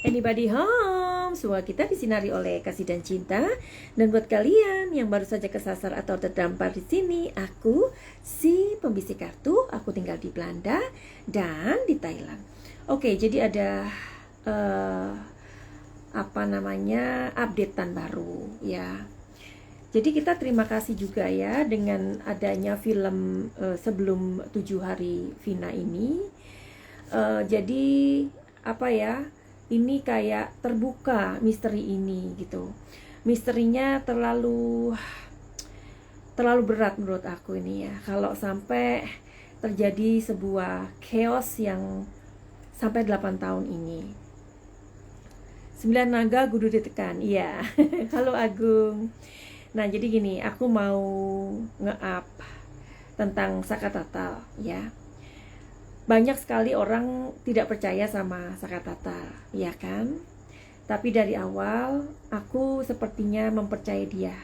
Anybody home? Semua kita disinari oleh kasih dan cinta. Dan buat kalian yang baru saja kesasar atau terdampar di sini, aku si pembisik kartu. Aku tinggal di Belanda dan di Thailand. Oke, jadi ada updatean baru ya. Jadi kita terima kasih juga ya dengan adanya film sebelum 7 hari Vina ini. Jadi ini kayak terbuka misteri ini gitu. Misterinya terlalu berat menurut aku ini ya. Kalau sampai terjadi sebuah chaos yang sampai 8 tahun ini. 9 naga kudu ditekan. Iya. Halo Agung. Nah, jadi gini, aku mau nge-up tentang Sakatatal ya. Banyak sekali orang tidak percaya sama Sakatatal, ya kan? Tapi dari awal aku sepertinya mempercayai dia.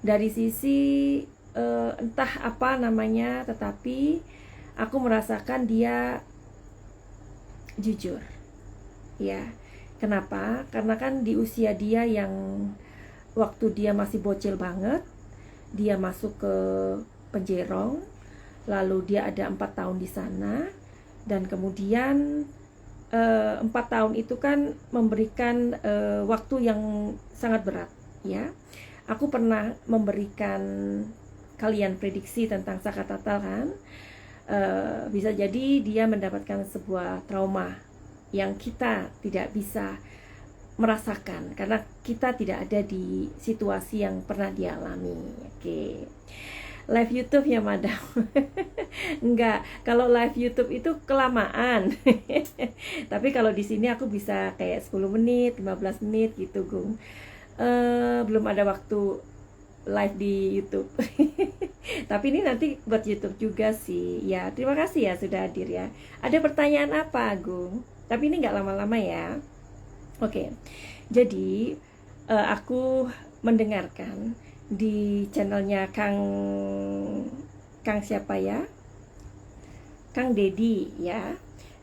Dari sisi entah apa namanya, tetapi aku merasakan dia jujur. Ya. Kenapa? Karena kan di usia dia yang waktu dia masih bocil banget, dia masuk ke Penjerong, lalu dia ada 4 tahun di sana. Dan kemudian 4 tahun itu kan memberikan waktu yang sangat berat ya. Aku pernah memberikan kalian prediksi tentang Sakatatal kan. Bisa jadi dia mendapatkan sebuah trauma yang kita tidak bisa merasakan karena kita tidak ada di situasi yang pernah dia alami. Oke. Live YouTube ya madam. Enggak, kalau live YouTube itu kelamaan. Tapi kalau di sini aku bisa kayak 10 menit, 15 menit gitu, Gung. Belum ada waktu live di YouTube. Tapi ini nanti buat YouTube juga sih. Ya, terima kasih ya sudah hadir ya. Ada pertanyaan apa, Gung? Tapi ini nggak lama-lama ya. Oke. Jadi aku mendengarkan di channelnya Kang siapa ya? Kang Dedi ya.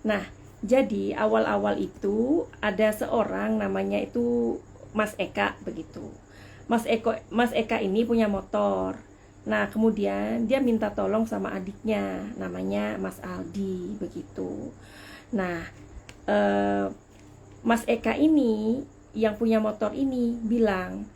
Nah, jadi awal-awal itu ada seorang namanya itu Mas Eka begitu. Mas Eka ini punya motor. Nah, kemudian dia minta tolong sama adiknya namanya Mas Aldi begitu. Nah, Mas Eka ini yang punya motor ini bilang,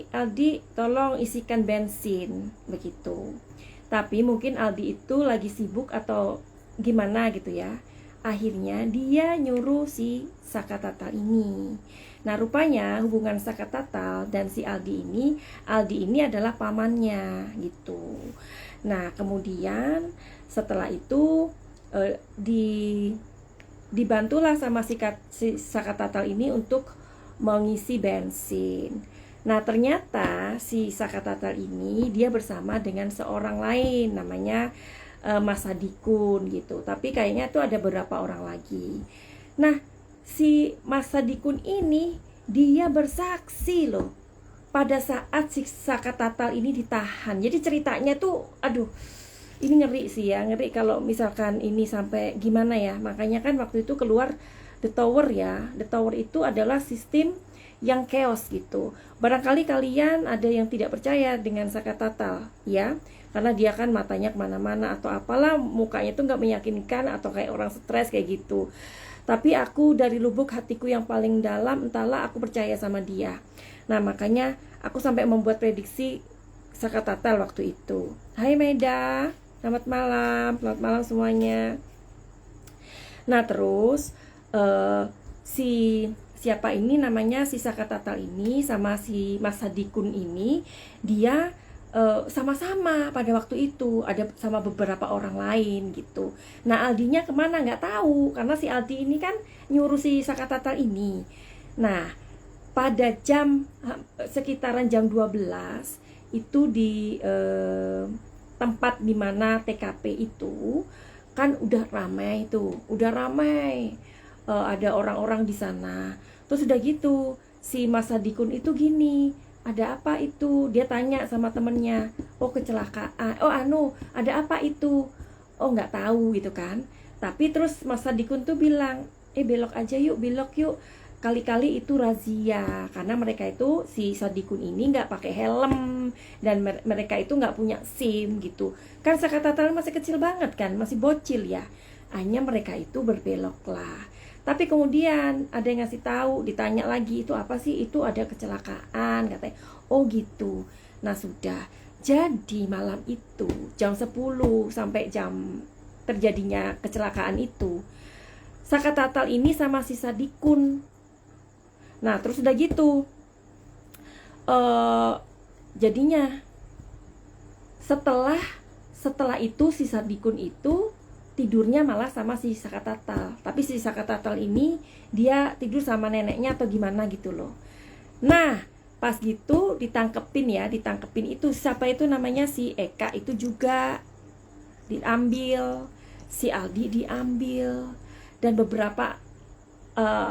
Aldi tolong isikan bensin begitu. Tapi mungkin Aldi itu lagi sibuk atau gimana gitu ya. Akhirnya dia nyuruh si Sakatatal ini. Nah, rupanya hubungan Sakatatal dan si Aldi ini adalah pamannya gitu. Nah, kemudian setelah itu dibantulah sama si Sakatatal ini untuk mengisi bensin. Nah, ternyata si Sakatatal ini dia bersama dengan seorang lain namanya Mas Sadikun gitu. Tapi kayaknya tuh ada beberapa orang lagi. Nah, si Mas Sadikun ini dia bersaksi loh pada saat si Sakatatal ini ditahan. Jadi ceritanya tuh aduh, ini ngeri sih ya, ngeri kalau misalkan ini sampai gimana ya. Makanya kan waktu itu keluar The Tower ya. The Tower itu adalah sistem yang chaos gitu. Barangkali kalian ada yang tidak percaya dengan Sakatatal ya, karena dia kan matanya kemana-mana atau apalah, mukanya tuh nggak meyakinkan atau kayak orang stres kayak gitu. Tapi aku dari lubuk hatiku yang paling dalam, entahlah aku percaya sama dia. Nah, makanya aku sampai membuat prediksi Sakatatal waktu itu. Hai Meda, selamat malam semuanya. Nah, terus siapa ini namanya si Sakatatal ini sama si Mas Sadikun ini dia sama-sama pada waktu itu ada sama beberapa orang lain gitu. Nah, Aldinya kemana nggak tahu karena si Aldi ini kan nyuruh si Sakatatal ini. Nah, pada sekitaran jam 12 itu di tempat dimana TKP itu kan udah ramai tuh, ada orang-orang di sana. Terus udah gitu si Mas Sadikun itu gini, ada apa itu? Dia tanya sama temennya, oh kecelakaan, ada apa itu? Oh nggak tahu gitu kan. Tapi terus Mas Sadikun tuh bilang, belok aja yuk, kali-kali itu razia karena mereka itu si Sadikun ini nggak pakai helm dan mereka itu nggak punya SIM gitu kan. Sakatatal masih kecil banget kan, masih bocil ya, hanya mereka itu berbelok lah. Tapi kemudian ada yang ngasih tahu, ditanya lagi itu apa sih, itu ada kecelakaan katanya. Oh gitu. Nah sudah, jadi malam itu jam 10 sampai jam terjadinya kecelakaan itu, Sakatatal ini sama si Sadikun. Nah terus udah gitu jadinya setelah itu si Sadikun itu tidurnya malah sama si Sakatatal. Tapi si Sakatatal ini dia tidur sama neneknya atau gimana gitu loh. Nah pas gitu ditangkepin itu siapa itu namanya, si Eka itu juga diambil, si Aldi diambil, dan beberapa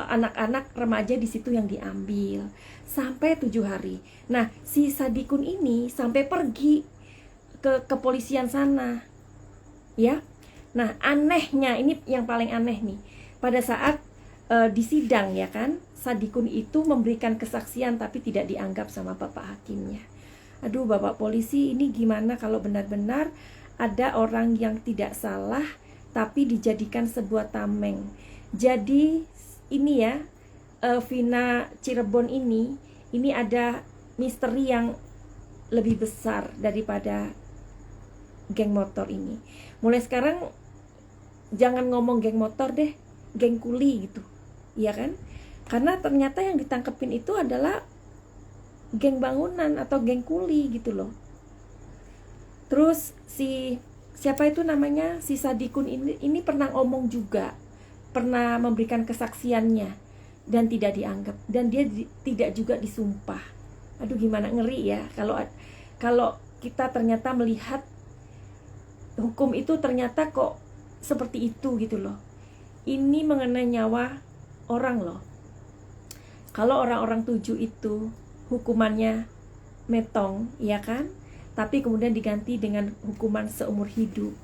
anak-anak remaja di situ yang diambil sampai 7 hari. Nah si Sadikun ini sampai pergi ke kepolisian sana ya. Nah anehnya, ini yang paling aneh nih, pada saat di sidang ya kan, Sadikun itu memberikan kesaksian tapi tidak dianggap sama bapak hakimnya. Aduh bapak polisi, ini gimana kalau benar-benar ada orang yang tidak salah tapi dijadikan sebuah tameng. Jadi ini ya, Vina Cirebon ini ada misteri yang lebih besar daripada geng motor ini. Mulai sekarang jangan ngomong geng motor deh, geng kuli gitu, iya kan? Karena ternyata yang ditangkepin itu adalah geng bangunan atau geng kuli gitu loh. Terus siapa itu namanya, si Sadikun ini pernah ngomong juga, pernah memberikan kesaksiannya dan tidak dianggap, dan dia tidak juga disumpah. Aduh gimana, ngeri ya kalau kita ternyata melihat hukum itu ternyata kok seperti itu gitu loh. Ini mengenai nyawa orang loh. Kalau orang-orang 7 itu hukumannya metong ya kan, tapi kemudian diganti dengan hukuman seumur hidup.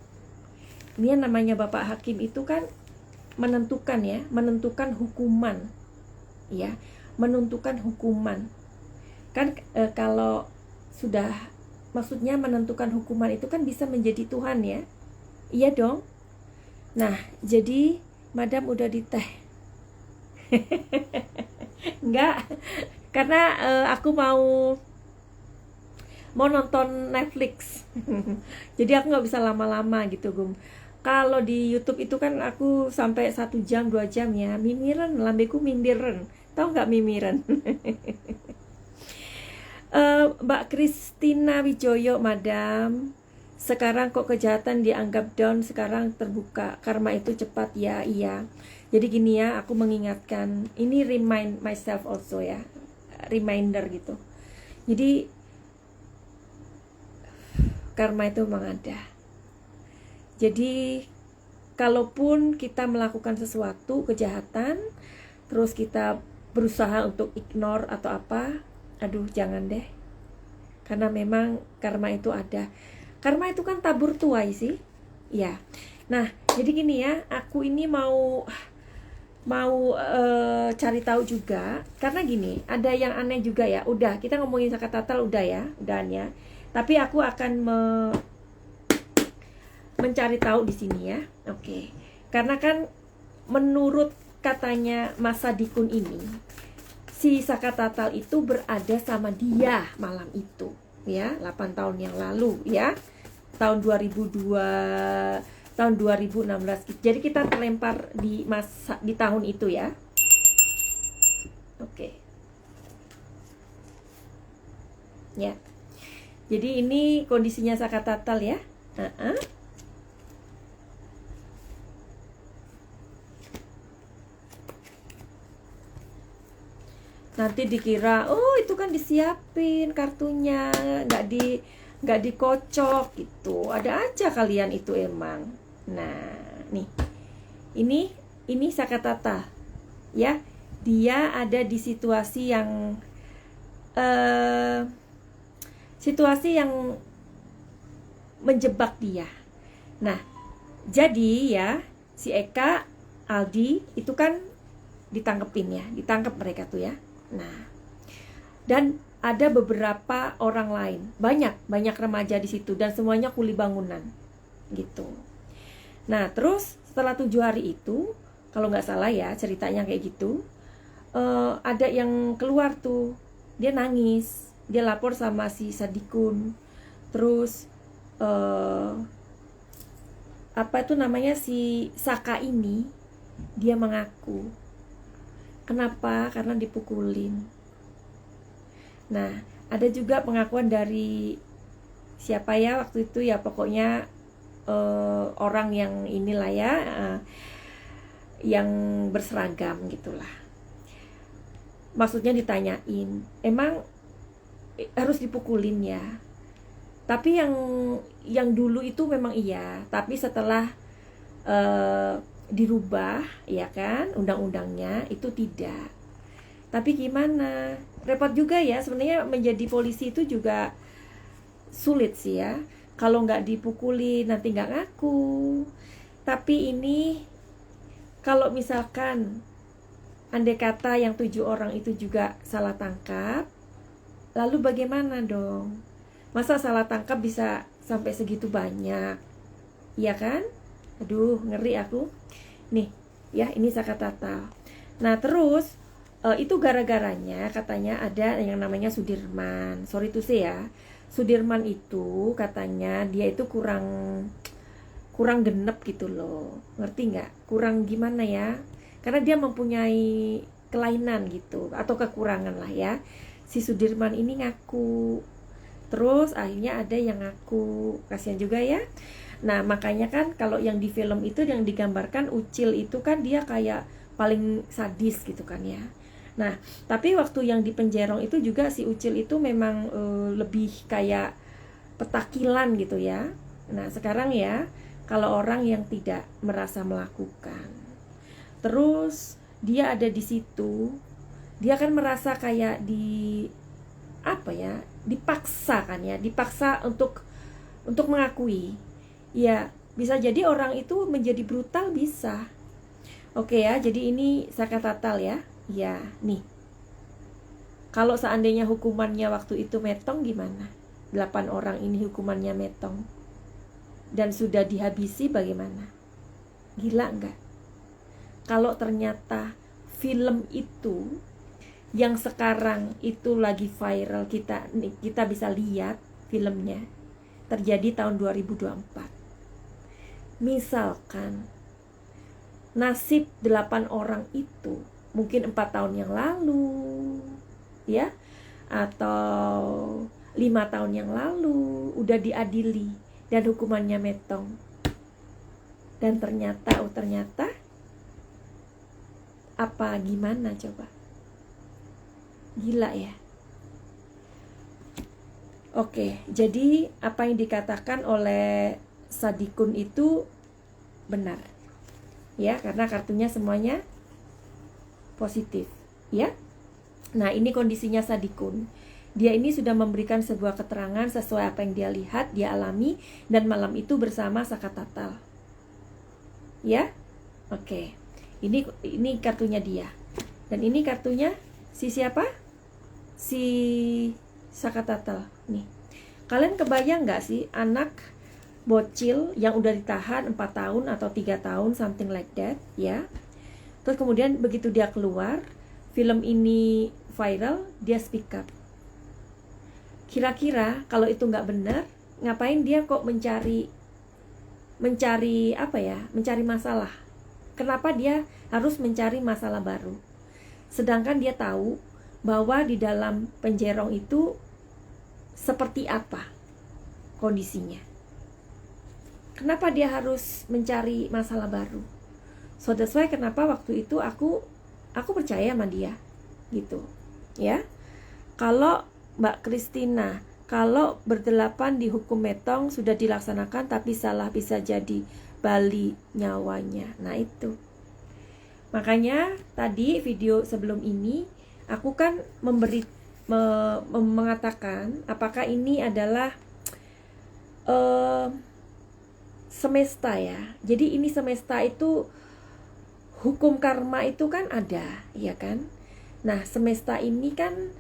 Ini yang namanya bapak hakim itu kan menentukan hukuman ya, menentukan hukuman kan. Kalau sudah, maksudnya menentukan hukuman itu kan bisa menjadi Tuhan ya, iya dong. Nah jadi madam udah di teh enggak, karena aku mau nonton Netflix jadi aku nggak bisa lama-lama gitu Gum. Kalau di YouTube itu kan aku sampai 1 jam 2 jam ya, mimiren, lambeku mimbiren, tahu nggak mimiren? Mbak Kristina Wijoyo, madam, sekarang kok kejahatan dianggap down, sekarang terbuka, karma itu cepat ya. Iya, jadi gini ya, aku mengingatkan, ini remind myself also ya, reminder gitu. Jadi karma itu memang ada. Jadi kalaupun kita melakukan sesuatu kejahatan, terus kita berusaha untuk ignore atau apa, aduh jangan deh, karena memang karma itu ada. Karma itu kan tabur tuai sih ya. Nah jadi gini ya, aku ini mau cari tahu juga, karena gini, ada yang aneh juga ya. Udah, kita ngomongin Sakatatal udah ya, udahannya. Tapi aku akan mencari tahu di sini ya. Oke. Karena kan menurut katanya Mas Sadikun ini, si Sakatatal itu berada sama dia malam itu ya, 8 tahun yang lalu ya. Tahun 2016. Jadi kita terlempar di tahun itu ya. Oke. Ya. Jadi ini kondisinya Sakatatal ya. Nanti dikira, oh itu kan disiapin kartunya, nggak dikocok gitu. Ada aja kalian itu emang. Nah, nih. Ini Sakatatal. Ya. Dia ada di situasi yang menjebak dia. Nah, jadi ya si Eka, Aldi itu kan ditangkap mereka tuh ya. Nah, dan ada beberapa orang lain, banyak remaja di situ, dan semuanya kuli bangunan gitu. Nah, terus setelah 7 hari itu, kalau nggak salah ya ceritanya kayak gitu, ada yang keluar tuh, dia nangis, dia lapor sama si Sadikun. Terus apa itu namanya, si Saka ini dia mengaku. Kenapa? Karena dipukulin. Nah, ada juga pengakuan dari siapa ya waktu itu ya, pokoknya orang yang inilah ya, yang berseragam gitulah. Maksudnya ditanyain, emang harus dipukulin ya? Tapi yang dulu itu memang iya, tapi setelah dirubah ya kan undang-undangnya itu tidak. Tapi gimana? Repot juga ya sebenarnya, menjadi polisi itu juga sulit sih ya. Kalau nggak dipukuli nanti nggak ngaku. Tapi ini kalau misalkan andai kata yang 7 orang itu juga salah tangkap, lalu bagaimana dong? Masa salah tangkap bisa sampai segitu banyak? Iya kan? Aduh, ngeri aku. Nih, ya ini Saka Tatal. Nah, terus itu gara-garanya katanya ada yang namanya Sudirman. Sorry to say ya. Sudirman itu katanya dia itu kurang genep gitu loh. Ngerti nggak? Kurang gimana ya? Karena dia mempunyai kelainan gitu atau kekurangan lah ya. Si Sudirman ini ngaku. Terus akhirnya ada yang ngaku, kasihan juga ya. Nah, makanya kan kalau yang di film itu yang digambarkan Ucil itu kan dia kayak paling sadis gitu kan ya. Nah, tapi waktu yang di Penjerong itu juga si Ucil itu memang lebih kayak petakilan gitu ya. Nah, sekarang ya kalau orang yang tidak merasa melakukan, terus dia ada di situ, dia kan merasa kayak dipaksa kan ya, dipaksa untuk mengakui. Ya, bisa jadi orang itu menjadi brutal, bisa. Oke ya, jadi ini Saka Tatal ya. Ya, nih. Kalau seandainya hukumannya waktu itu metong gimana? 8 orang ini hukumannya metong. Dan sudah dihabisi bagaimana? Gila enggak? Kalau ternyata film itu yang sekarang itu lagi viral, kita bisa lihat filmnya terjadi tahun 2024. Misalkan nasib 8 orang itu mungkin 4 tahun yang lalu ya, atau 5 tahun yang lalu udah diadili dan hukumannya metong, dan ternyata apa gimana coba? Gila ya. Oke, jadi apa yang dikatakan oleh Sadikun itu benar ya, karena kartunya semuanya positif ya. Nah, ini kondisinya Sadikun. Dia ini sudah memberikan sebuah keterangan sesuai apa yang dia lihat, dia alami, dan malam itu bersama Saka Tatal ya. Oke, ini kartunya dia, dan ini kartunya si siapa? Si Saka Tatal nih. Kalian kebayang gak sih anak bocil yang udah ditahan 4 tahun atau 3 tahun, something like that ya. Terus kemudian begitu dia keluar, film ini viral, dia speak up. Kira-kira kalau itu gak benar, ngapain dia kok mencari apa ya, mencari masalah? Kenapa dia harus mencari masalah baru? Sedangkan dia tahu bahwa di dalam Penjerong itu seperti apa kondisinya. Kenapa dia harus mencari masalah baru? So that's why kenapa waktu itu aku percaya sama dia gitu ya. Kalau Mbak Christina, kalau berdelapan dihukum metong sudah dilaksanakan tapi salah bisa jadi bali nyawanya. Nah itu. Makanya tadi video sebelum ini aku kan mengatakan apakah ini adalah semesta ya. Jadi ini semesta itu hukum karma itu kan ada, ya kan? Nah, semesta ini kan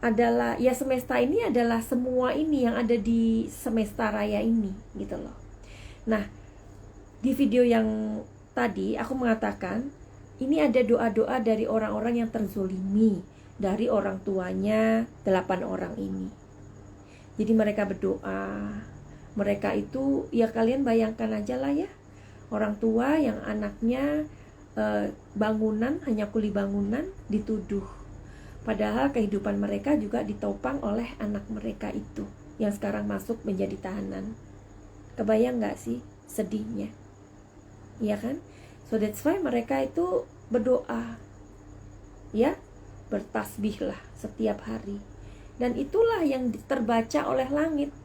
adalah, ya semesta ini adalah semua ini yang ada di semesta raya ini, gitu loh. Nah, di video yang tadi aku mengatakan, ini ada doa-doa dari orang-orang yang terzolimi, dari orang tuanya 8 orang ini. Jadi mereka berdoa, mereka itu, ya kalian bayangkan aja lah ya, orang tua yang anaknya bangunan, hanya kuli bangunan, dituduh. Padahal kehidupan mereka juga ditopang oleh anak mereka itu, yang sekarang masuk menjadi tahanan. Kebayang gak sih sedihnya? Iya kan? So that's why mereka itu berdoa, ya, bertasbih lah setiap hari. Dan itulah yang terbaca oleh langit.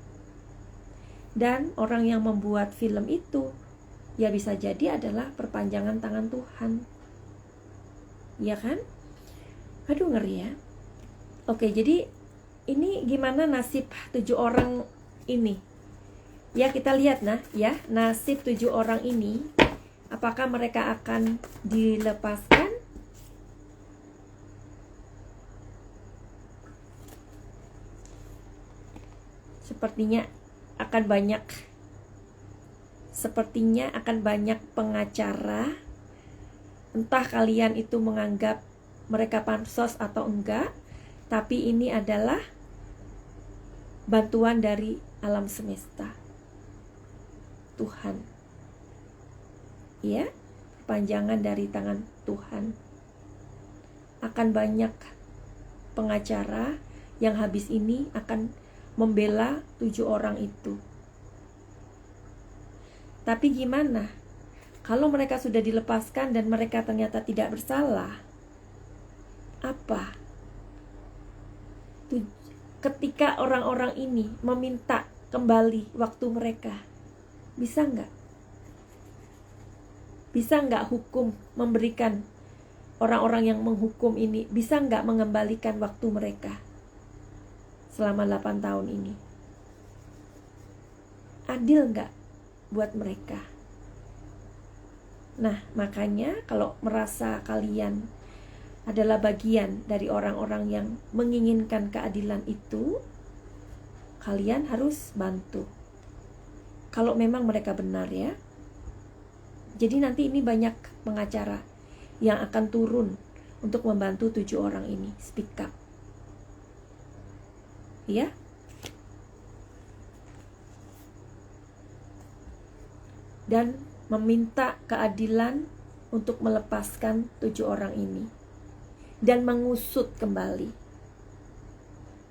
Dan orang yang membuat film itu, ya bisa jadi adalah perpanjangan tangan Tuhan. Iya kan? Aduh, ngeri ya. Oke, jadi ini gimana nasib 7 orang ini? Ya, kita lihat ya, nasib 7 orang ini. Apakah mereka akan dilepaskan? Sepertinya akan banyak pengacara. Entah kalian itu menganggap mereka pansos atau enggak, tapi ini adalah bantuan dari alam semesta, Tuhan. Ya, perpanjangan dari tangan Tuhan. Akan banyak pengacara yang habis ini akan membela 7 orang itu. Tapi gimana kalau mereka sudah dilepaskan dan mereka ternyata tidak bersalah? Apa? Ketika orang-orang ini meminta kembali waktu mereka, bisa nggak? Bisa nggak hukum memberikan orang-orang yang menghukum ini, bisa nggak mengembalikan waktu mereka selama 8 tahun ini? Adil nggak buat mereka? Nah, makanya kalau merasa kalian adalah bagian dari orang-orang yang menginginkan keadilan itu, kalian harus bantu. Kalau memang mereka benar ya. Jadi nanti ini banyak pengacara yang akan turun untuk membantu 7 orang ini speak up. Ya. Dan meminta keadilan untuk melepaskan 7 orang ini. Dan mengusut kembali.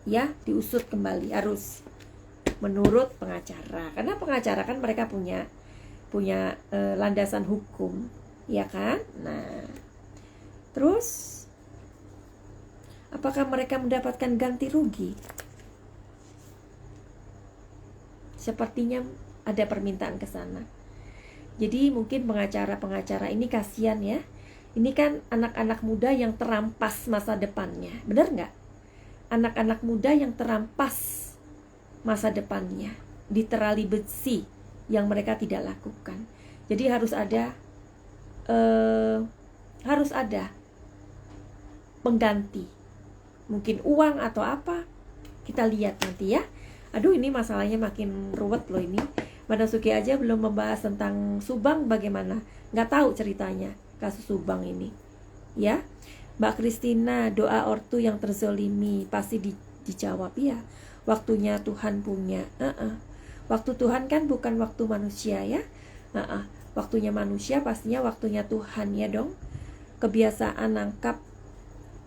Ya, diusut kembali harus menurut pengacara. Karena pengacara kan mereka punya landasan hukum, ya kan? Nah, terus apakah mereka mendapatkan ganti rugi? Sepertinya ada permintaan ke sana. Jadi mungkin pengacara ini kasihan ya. Ini kan anak-anak muda yang terampas masa depannya. Benar nggak? Anak-anak muda yang terampas masa depannya, diterali besi yang mereka tidak lakukan. Jadi harus ada pengganti. Mungkin uang atau apa. Kita lihat nanti ya. Aduh, ini masalahnya makin ruwet loh ini. Madam Suki aja belum membahas tentang Subang bagaimana. Nggak tahu ceritanya kasus Subang ini. Ya, Mbak Kristina, doa ortu yang terzolimi pasti dijawab ya. Waktunya Tuhan punya. Waktu Tuhan kan bukan waktu manusia ya. Waktunya manusia pastinya waktunya Tuhan ya dong. Kebiasaan nangkap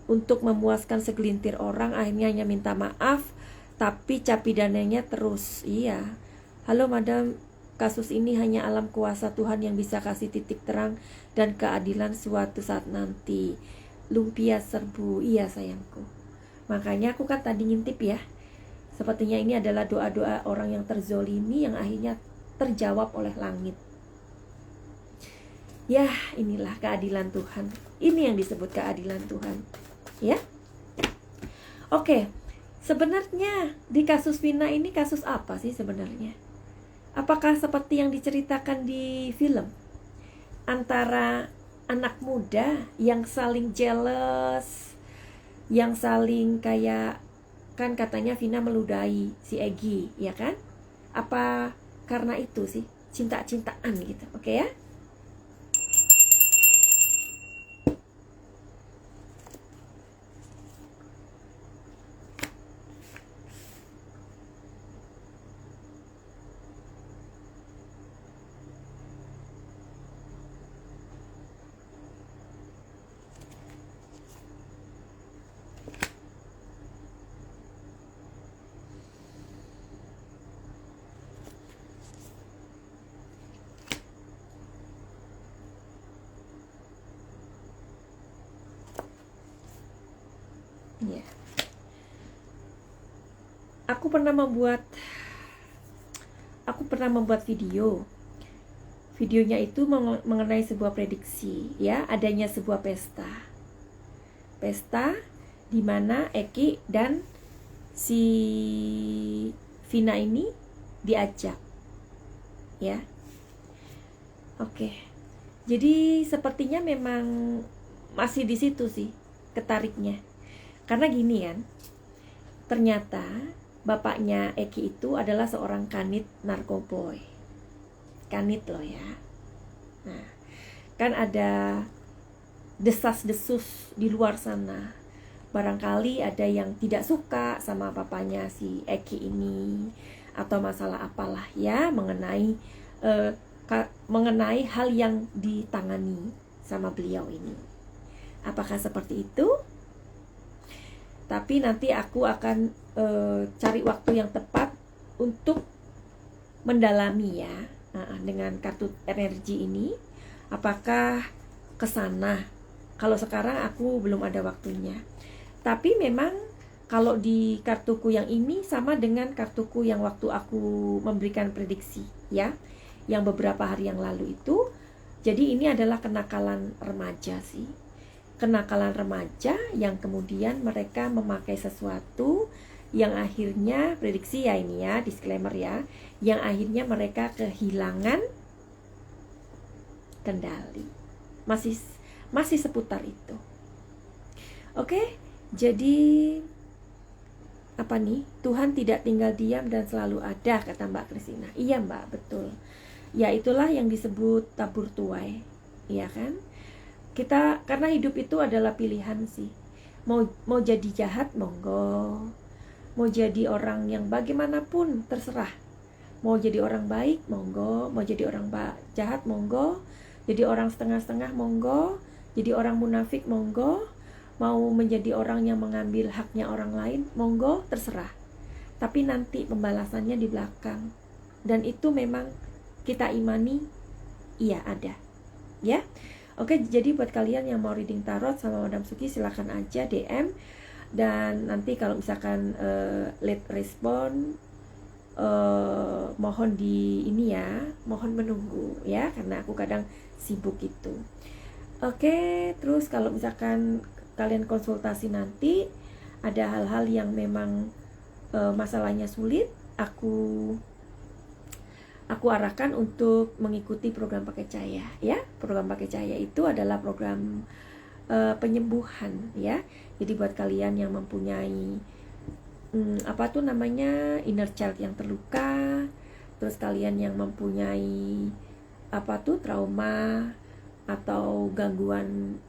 untuk memuaskan segelintir orang, akhirnya hanya minta maaf, tapi capidananya terus. Iya. Halo madam, kasus ini hanya alam kuasa Tuhan yang bisa kasih titik terang dan keadilan suatu saat nanti. Lumpia serbu. Iya sayangku. Makanya aku kan tadi ngintip ya. Sepertinya ini adalah doa-doa orang yang terzolimi yang akhirnya terjawab oleh langit. Ya, inilah keadilan Tuhan. Ini yang disebut keadilan Tuhan. Ya. Oke. Sebenarnya di kasus Vina ini kasus apa sih sebenarnya? Apakah seperti yang diceritakan di film? Antara anak muda yang saling jealous, yang saling kayak, kan katanya Vina meludahi si Egi, ya kan? Apa karena itu sih, cinta-cintaan gitu, oke ya? Ya. Aku pernah membuat video. Videonya itu mengenai sebuah prediksi, ya, adanya sebuah pesta. Pesta di mana Eki dan si Vina ini diajak. Ya. Oke. Jadi sepertinya memang masih di situ sih ketariknya. Karena gini kan, ternyata bapaknya Eki itu adalah seorang kanit narkoboy. Kanit loh ya. Nah, kan ada desas-desus di luar sana. Barangkali ada yang tidak suka sama papanya si Eki ini, atau masalah apalah ya mengenai hal yang ditangani sama beliau ini. Apakah seperti itu? Tapi nanti aku akan cari waktu yang tepat untuk mendalami ya, dengan kartu energi ini. Apakah kesana? Kalau sekarang aku belum ada waktunya. Tapi memang kalau di kartuku yang ini sama dengan kartuku yang waktu aku memberikan prediksi ya, yang beberapa hari yang lalu itu. Jadi ini adalah kenakalan remaja sih. Kenakalan remaja yang kemudian mereka memakai sesuatu yang akhirnya, prediksi ya ini ya, disclaimer ya, yang akhirnya mereka kehilangan kendali. Masih seputar itu. Oke, jadi apa nih? Tuhan tidak tinggal diam dan selalu ada, kata Mbak Kristina. Iya Mbak, betul. Ya itulah yang disebut tabur tuai, iya kan? Kita, karena hidup itu adalah pilihan sih. Mau jadi jahat monggo, mau jadi orang yang bagaimanapun terserah. Mau jadi orang baik monggo, mau jadi orang jahat monggo, jadi orang setengah-setengah monggo, jadi orang munafik monggo, mau menjadi orang yang mengambil haknya orang lain monggo, terserah. Tapi nanti pembalasannya di belakang. Dan itu memang kita imani, iya ada. Ya. Oke, jadi buat kalian yang mau reading tarot sama Madam Suki, silakan aja DM. Dan nanti kalau misalkan late respon, mohon di ini ya, mohon menunggu ya, karena aku kadang sibuk itu. Oke, terus kalau misalkan kalian konsultasi nanti ada hal-hal yang memang masalahnya sulit, aku arahkan untuk mengikuti program pakai cahaya ya. Program pakai cahaya itu adalah program penyembuhan ya. Jadi buat kalian yang mempunyai inner child yang terluka, terus kalian yang mempunyai trauma atau gangguan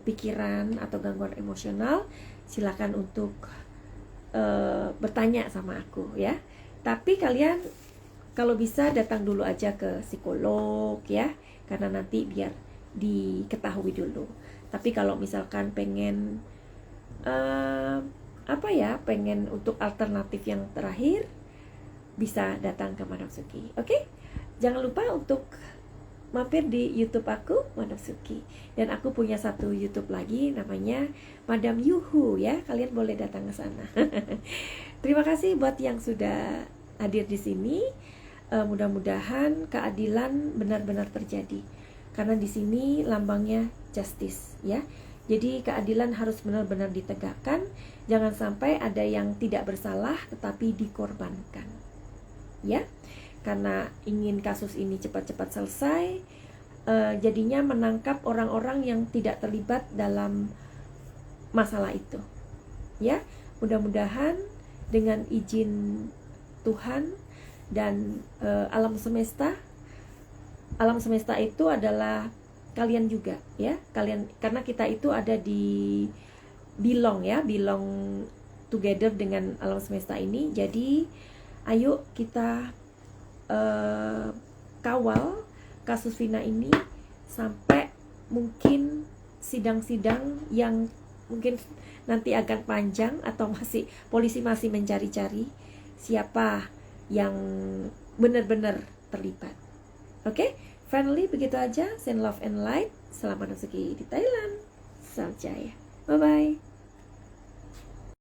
pikiran atau gangguan emosional, silakan untuk bertanya sama aku ya. Tapi kalian kalau bisa datang dulu aja ke psikolog ya, karena nanti biar diketahui dulu. Tapi kalau misalkan pengen pengen untuk alternatif yang terakhir, bisa datang ke Madam Suki. Oke? Jangan lupa untuk mampir di YouTube aku, Madam Suki. Dan aku punya satu YouTube lagi namanya Madam Yuhu ya. Kalian boleh datang ke sana. Terima kasih buat yang sudah hadir di sini. Mudah-mudahan keadilan benar-benar terjadi. Karena di sini lambangnya justice ya. Jadi keadilan harus benar-benar ditegakkan. Jangan sampai ada yang tidak bersalah tetapi dikorbankan. Ya. Karena ingin kasus ini cepat-cepat selesai, jadinya menangkap orang-orang yang tidak terlibat dalam masalah itu. Ya, mudah-mudahan dengan izin Tuhan dan alam semesta itu adalah kalian juga, ya. Kalian, karena kita itu ada di belong together dengan alam semesta ini. Jadi ayo kita kawal kasus Vina ini sampai mungkin sidang-sidang yang mungkin nanti akan panjang, atau polisi masih mencari-cari siapa yang benar-benar terlibat. Oke, friendly, begitu aja. Send love and light. Selamat rezeki di Thailand. Salam jaya. Bye bye.